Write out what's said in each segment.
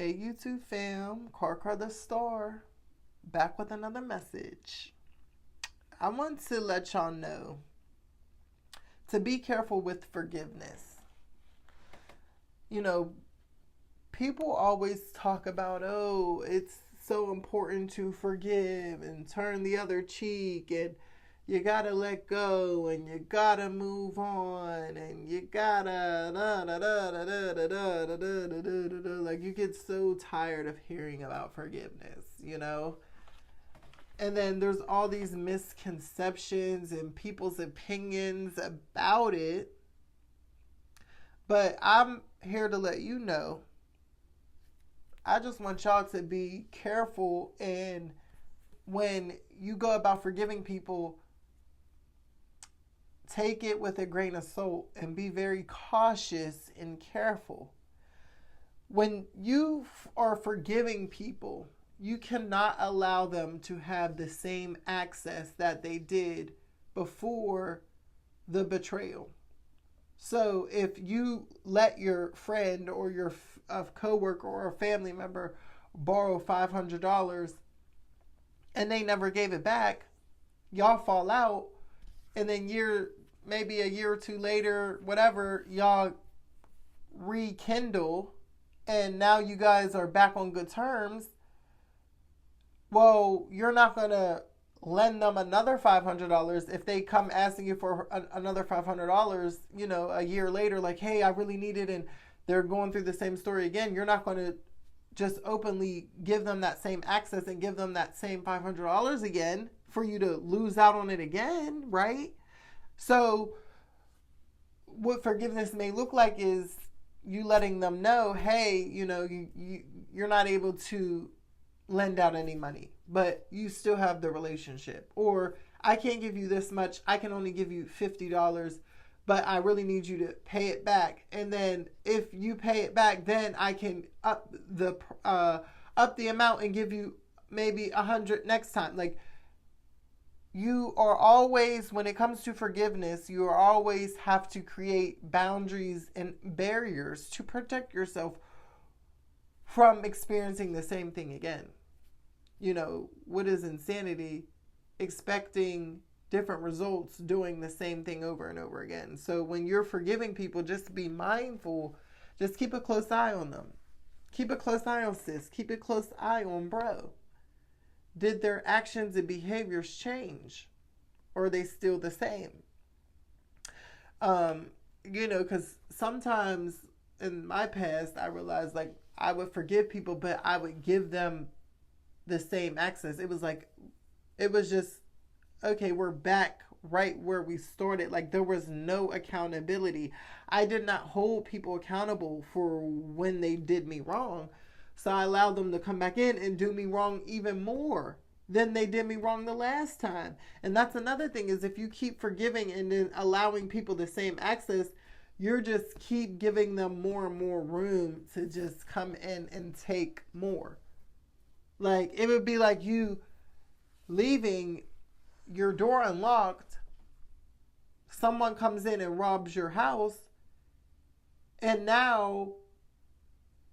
Hey YouTube fam, Car the Star, back with another message. I want to let y'all know to be careful with forgiveness. You know, people always talk about, oh, it's so important to forgive and turn the other cheek, and you gotta let go, and you gotta move on, and you gotta like, you get so tired of hearing about forgiveness, you know. And then there's all these misconceptions and people's opinions about it. But I'm here to let you know, I just want y'all to be careful, and when you go about forgiving people, take it with a grain of salt and be very cautious and careful. When you are forgiving people, you cannot allow them to have the same access that they did before the betrayal. So if you let your friend or your coworker or a family member borrow $500 and they never gave it back, y'all fall out, and then maybe a year or two later, whatever, y'all rekindle, and now you guys are back on good terms. Well, you're not going to lend them another $500 if they come asking you for another $500, a year later, like, hey, I really need it, and they're going through the same story again. You're not going to just openly give them that same access and give them that same $500 again for you to lose out on it again, right? So what forgiveness may look like is you letting them know, hey, you're not able to lend out any money, but you still have the relationship. Or I can't give you this much. I can only give you $50, but I really need you to pay it back. And then if you pay it back, then I can up the amount and give you maybe $100 next time. Like, you are always, when it comes to forgiveness, you are always have to create boundaries and barriers to protect yourself from experiencing the same thing again. What is insanity? Expecting different results, doing the same thing over and over again. So when you're forgiving people, just be mindful. Just keep a close eye on them. Keep a close eye on sis. Keep a close eye on bro. Did their actions and behaviors change? Or are they still the same? Because sometimes in my past, I realized, like, I would forgive people, but I would give them the same access. It was just, okay, we're back right where we started. Like, there was no accountability. I did not hold people accountable for when they did me wrong. So I allowed them to come back in and do me wrong even more than they did me wrong the last time. And that's another thing, is if you keep forgiving and then allowing people the same access, you're just keep giving them more and more room to just come in and take more. Like, it would be like you leaving your door unlocked, someone comes in and robs your house, and now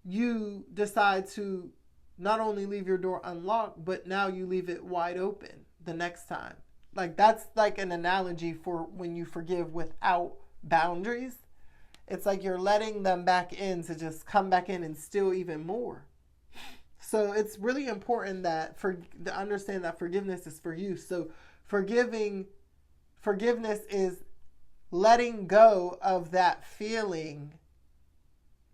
you decide to not only leave your door unlocked, but now you leave it wide open the next time. Like, that's like an analogy for when you forgive without boundaries. It's like you're letting them back in to just come back in and steal even more. So it's really important to understand that forgiveness is for you. So forgiveness is letting go of that feeling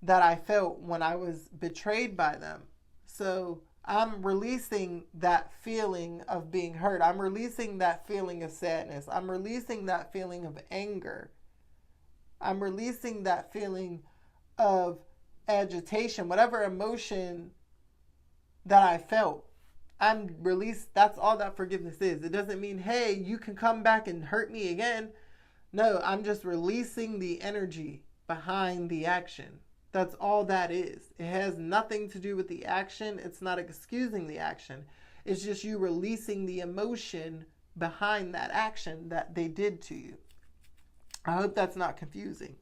that I felt when I was betrayed by them. So I'm releasing that feeling of being hurt. I'm releasing that feeling of sadness. I'm releasing that feeling of anger. I'm releasing that feeling of agitation, whatever emotion that I felt. That's all that forgiveness is. It doesn't mean, hey, you can come back and hurt me again. No, I'm just releasing the energy behind the action. That's all that is. It has nothing to do with the action. It's not excusing the action. It's just you releasing the emotion behind that action that they did to you. I hope that's not confusing.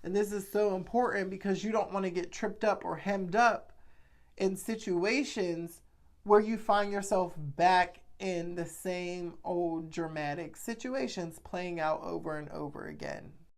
And this is so important because you don't want to get tripped up or hemmed up in situations where you find yourself back in the same old dramatic situations playing out over and over again.